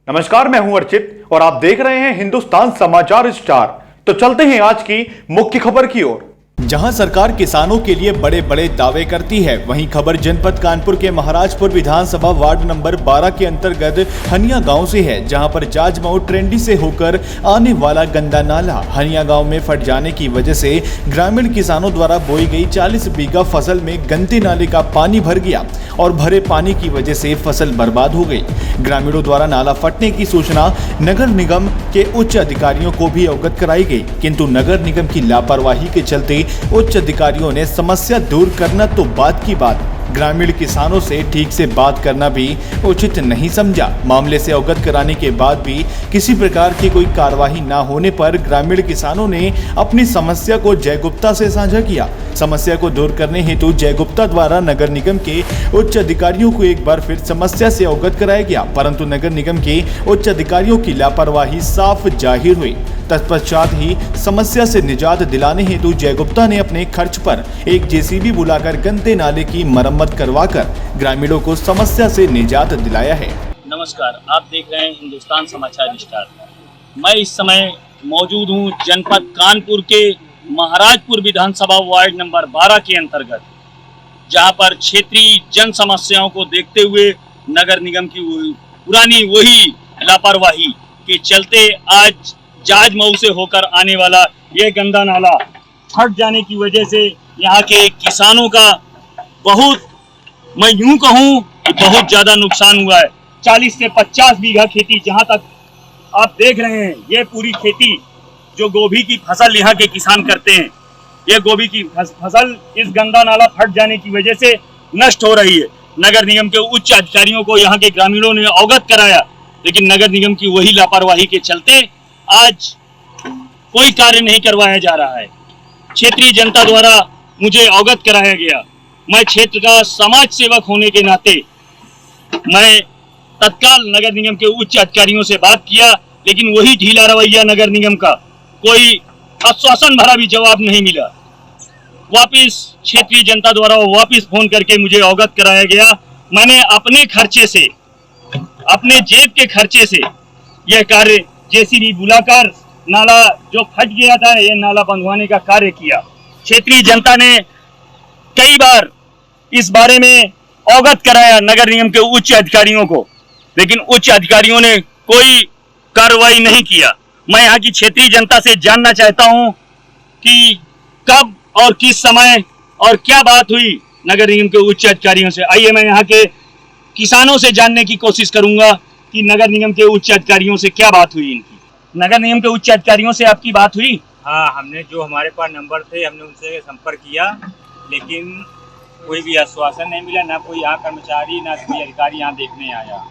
नमस्कार, मैं हूं अर्चित और आप देख रहे हैं हिंदुस्तान समाचार स्टार। तो चलते हैं आज की मुख्य खबर की ओर। जहां सरकार किसानों के लिए बड़े बड़े दावे करती है, वहीं खबर जनपद कानपुर के महाराजपुर विधानसभा वार्ड नंबर 12 के अंतर्गत हनिया गांव से है, जहां पर जाजमऊ ट्रेंडी से होकर आने वाला गंदा नाला हनिया गांव में फट जाने की वजह से ग्रामीण किसानों द्वारा बोई गई 40 बीघा फसल में गंदे नाले का पानी भर गया और भरे पानी की वजह से फसल बर्बाद हो गई। ग्रामीणों द्वारा नाला फटने की सूचना नगर निगम के उच्च अधिकारियों को भी अवगत कराई गई, किंतु नगर निगम की लापरवाही के चलते उच्च अधिकारियों ने समस्या दूर करना तो बात की बात, ग्रामीण किसानों से ठीक से बात करना भी उचित नहीं समझा। मामले से अवगत कराने के बाद भी किसी प्रकार की कोई कार्रवाई न होने पर ग्रामीण किसानों ने अपनी समस्या को जय गुप्ता से साझा किया। समस्या को दूर करने हेतु जय गुप्ता द्वारा नगर निगम के उच्च अधिकारियों को एक बार फिर समस्या से अवगत कराया गया, परंतु नगर निगम के उच्च अधिकारियों की लापरवाही साफ जाहिर हुई। तत्पश्चात ही समस्या से निजात दिलाने हेतु जय गुप्ता ने अपने खर्च पर एक जेसीबी बुलाकर गंदे नाले की मरम्मत करवाकर ग्रामीणों को समस्या से निजात दिलाया है। नमस्कार, आप देख रहे हैं हिंदुस्तान समाचार स्टार। मैं इस समय मौजूद हूं जनपद कानपुर के महाराजपुर विधानसभा वार्ड नंबर 12 के अंतर्गत, जहां पर क्षेत्रीय जन समस्याओं को देखते हुए नगर निगम की पुरानी वही लापरवाही के चलते आज जाजमऊ से होकर आने वाला ये गंदा नाला फट जाने की वजह से यहाँ के किसानों का बहुत, मैं यूं कहूँ कि बहुत ज़्यादा नुकसान हुआ है। 40 से 50 बीघा खेती, जहाँ तक आप देख रहे हैं ये पूरी खेती जो गोभी की फसल यहाँ के किसान करते हैं, ये गोभी की फसल इस गंदा नाला फट जाने की वजह से नष्ट हो रही है। नगर निगम के उच्च अधिकारियों को यहाँ के ग्रामीणों ने अवगत कराया, लेकिन नगर निगम की वही लापरवाही के चलते आज कोई कार्य नहीं करवाया जा रहा है। क्षेत्रीय जनता द्वारा मुझे अवगत कराया गया। मैं क्षेत्र का समाज सेवक होने के नाते मैं तत्काल नगर निगम के उच्च अधिकारियों से बात किया, लेकिन वही ढीला रवैया नगर निगम का, कोई आश्वासन भरा भी जवाब नहीं मिला। वापिस क्षेत्रीय जनता द्वारा वापिस फोन करके मुझे अवगत कराया गया। मैंने अपने खर्चे से, अपने जेब के खर्चे से यह कार्य जेसीबी बुलाकर नाला जो फट गया था, ये नाला बंधवाने का कार्य किया। क्षेत्रीय जनता ने कई बार इस बारे में अवगत कराया नगर निगम के उच्च अधिकारियों को, लेकिन उच्च अधिकारियों ने कोई कार्रवाई नहीं किया। मैं यहाँ की क्षेत्रीय जनता से जानना चाहता हूँ कि कब और किस समय और क्या बात हुई नगर निगम के उच्च अधिकारियों से। आइए मैं यहाँ के किसानों से जानने की कोशिश करूंगा कि नगर निगम के उच्च अधिकारियों से क्या बात हुई इनकी। नगर निगम के उच्च अधिकारियों से आपकी बात हुई? हाँ, हमने जो हमारे पास नंबर थे हमने उनसे संपर्क किया, लेकिन कोई भी आश्वासन नहीं मिला। ना कोई यहाँ कर्मचारी ना कोई अधिकारी यहाँ देखने आया।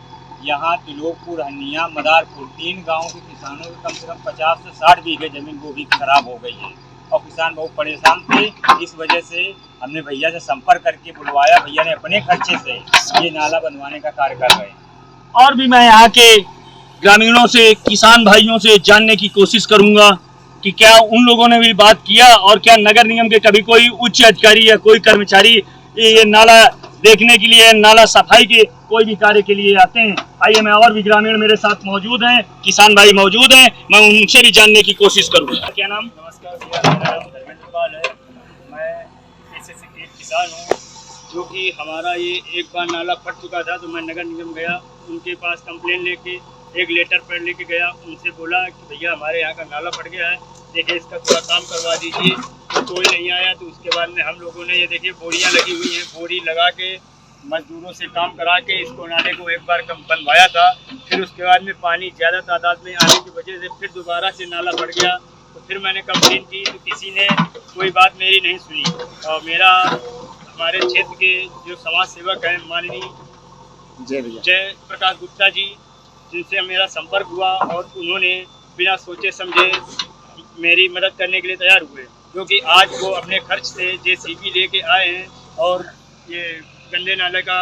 यहाँ तिलोकपुर, हनिया, मदारपुर 3 गाँव के किसानों की कम से कम 50 से 60 बीघे जमीन वो भी खराब हो गई है और किसान बहुत परेशान थे। इस वजह से हमने भैया से संपर्क करके बुलवाया। भैया ने अपने खर्चे से ये नाला बनवाने का कार्य कर रहे हैं। और भी मैं यहाँ के ग्रामीणों से, किसान भाइयों से जानने की कोशिश करूंगा कि क्या उन लोगों ने भी बात किया और क्या नगर निगम के कभी कोई उच्च अधिकारी या कोई कर्मचारी ये नाला देखने के लिए, नाला सफाई के कोई भी कार्य के लिए आते हैं। आइए, मैं और भी ग्रामीण मेरे साथ मौजूद हैं, किसान भाई मौजूद हैं, मैं उनसे भी जानने की कोशिश करूंगा। क्या नाम? नमस्कार भैया, मेरा नाम धर्मेंद्र पाल है। मैं ऐसे एक किसान हूँ जो कि हमारा ये एक बार नाला फट चुका था, तो मैं नगर निगम गया, उनके पास कंप्लेन लेके एक लेटर पैड लेके गया। उनसे बोला कि भैया हमारे यहाँ का नाला फट गया है, देखिए इसका थोड़ा काम करवा दीजिए। तो कोई नहीं आया। तो उसके बाद में हम लोगों ने ये देखिए बोरियाँ लगी हुई हैं, बोरी लगा के मजदूरों से काम करा के इसको नाले को एक बार बनवाया था। फिर उसके बाद में पानी ज़्यादा तादाद में आने की वजह से फिर दोबारा से नाला फट गया। तो फिर मैंने कंप्लेन की, तो किसी ने कोई बात मेरी नहीं सुनी। और मेरा हमारे क्षेत्र के जो समाज सेवक हैं माननीय जय प्रकाश गुप्ता जी, जिनसे मेरा संपर्क हुआ और उन्होंने बिना सोचे समझे मेरी मदद करने के लिए तैयार हुए, क्योंकि आज वो अपने खर्च से जेसीबी लेके आए हैं और ये गंदे नाले का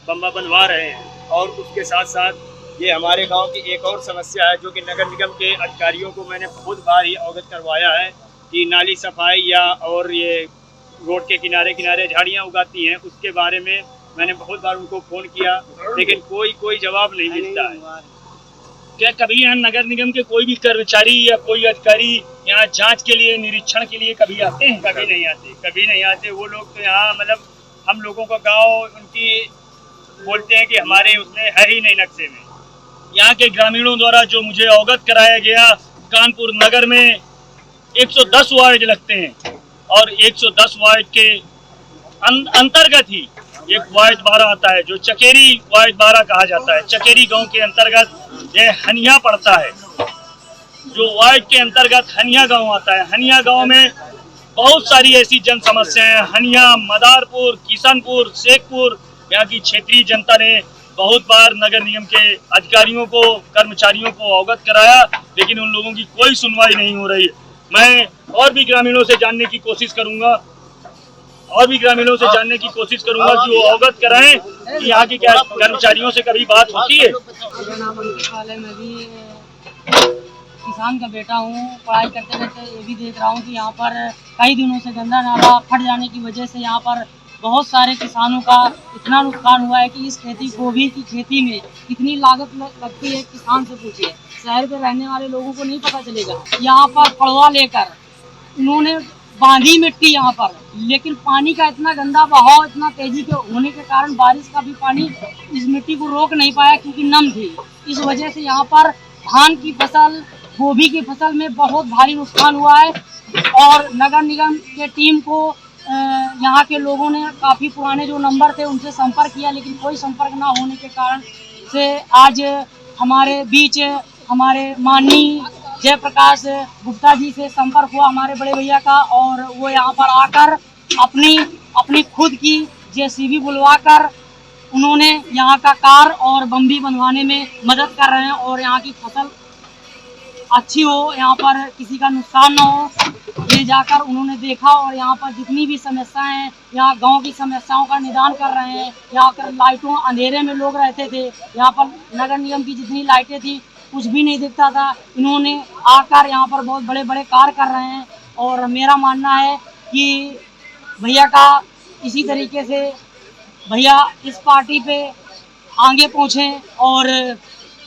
बम्बा बनवा रहे हैं। और उसके साथ साथ ये हमारे गांव की एक और समस्या है, जो कि नगर निगम के अधिकारियों को मैंने बहुत बार ही अवगत करवाया है कि नाली सफाई या और ये रोड के किनारे किनारे झाड़ियाँ उगाती हैं, उसके बारे में मैंने बहुत बार उनको फ़ोन किया, लेकिन कोई जवाब नहीं मिलता है। क्या कभी यहाँ नगर निगम के कोई भी कर्मचारी या कोई अधिकारी यहाँ जांच के लिए, निरीक्षण के लिए कभी आते हैं? कभी नहीं आते। वो लोग तो यहाँ मतलब हम लोगों का गांव उनकी बोलते हैं कि हमारे उसमें है ही नहीं नक्शे में। यहाँ के ग्रामीणों द्वारा जो मुझे अवगत कराया गया, कानपुर नगर में 110 वार्ड लगते हैं और 110 वार्ड के अंतर्गत ही एक वार्ड 12 आता है, जो चकेरी वार्ड 12 कहा जाता है। चकेरी गांव के अंतर्गत यह हनिया पड़ता है, जो वार्ड के अंतर्गत हनिया गांव आता है। हनिया गांव में बहुत सारी ऐसी जन समस्याएं हैं। हनिया, मदारपुर, किशनपुर, शेखपुर, यहाँ की क्षेत्रीय जनता ने बहुत बार नगर निगम के अधिकारियों को, कर्मचारियों को अवगत कराया, लेकिन उन लोगों की कोई सुनवाई नहीं हो रही है। मैं और भी ग्रामीणों से जानने की कोशिश करूंगा कि वो अवगत कराएं कि यहाँ के क्या कर्मचारियों से कभी बात होती है। मेरा नाम अंकित है, मैं भी किसान का बेटा हूँ। पढ़ाई करते करते ये भी देख रहा हूँ कि यहाँ पर कई दिनों से गंदा नाला फट जाने की वजह से यहाँ पर बहुत सारे किसानों का इतना नुकसान हुआ है कि इस गोभी की खेती में कितनी लागत लगती है, किसान से पूछिए। शहर में रहने वाले लोगों को नहीं पता चलेगा। यहाँ पर पड़वा लेकर उन्होंने बांधी मिट्टी यहाँ पर, लेकिन पानी का इतना गंदा बहाव, इतना तेजी के होने के कारण बारिश का भी पानी इस मिट्टी को रोक नहीं पाया क्योंकि नम थी। इस वजह से यहाँ पर धान की फसल, गोभी की फसल में बहुत भारी नुकसान हुआ है और नगर निगम के टीम को यहाँ के लोगों ने काफ़ी पुराने जो नंबर थे उनसे संपर्क किया, लेकिन कोई संपर्क ना होने के कारण से आज हमारे बीच हमारे माननीय जयप्रकाश गुप्ता जी से संपर्क हुआ, हमारे बड़े भैया का, और वो यहाँ पर आकर अपनी खुद की जेसीबी बुलवाकर उन्होंने यहाँ का कार और बम्बी बनवाने में मदद कर रहे हैं और यहाँ की फसल अच्छी हो, यहाँ पर किसी का नुकसान ना हो, ले जाकर उन्होंने देखा और यहाँ पर जितनी भी समस्याएं हैं, यहाँ गांव की समस्याओं का निदान कर रहे हैं। यहाँ पर लाइटों, अंधेरे में लोग रहते थे, यहाँ पर नगर निगम की जितनी लाइटें थी कुछ भी नहीं दिखता था। इन्होंने आकर यहाँ पर बहुत बड़े बड़े कार्य कर रहे हैं और मेरा मानना है कि भैया का इसी तरीके से भैया इस पार्टी पे आगे पहुँचें और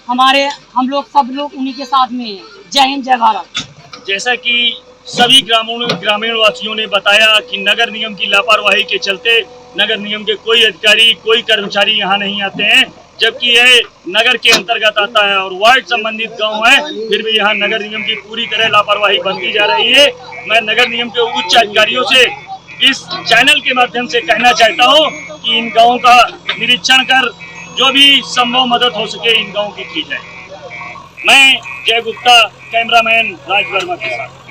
हम लोग सब लोग उन्हीं के साथ में हैं। जय हिंद, जय भारत। जैसा कि सभी ग्रामीण वासियों ने बताया कि नगर निगम की लापरवाही के चलते नगर निगम के कोई अधिकारी, कोई कर्मचारी यहाँ नहीं आते हैं, जबकि यह नगर के अंतर्गत आता है और वार्ड संबंधित गांव है, फिर भी यहाँ नगर निगम की पूरी तरह लापरवाही बनती जा रही है। मैं नगर निगम के उच्च अधिकारियों से इस चैनल के माध्यम से कहना चाहता हूँ कि इन गाँवों का निरीक्षण कर जो भी संभव मदद हो सके इन गाँवों की की जाए। मैं जय गुप्ता, कैमरामैन राज वर्मा के साथ।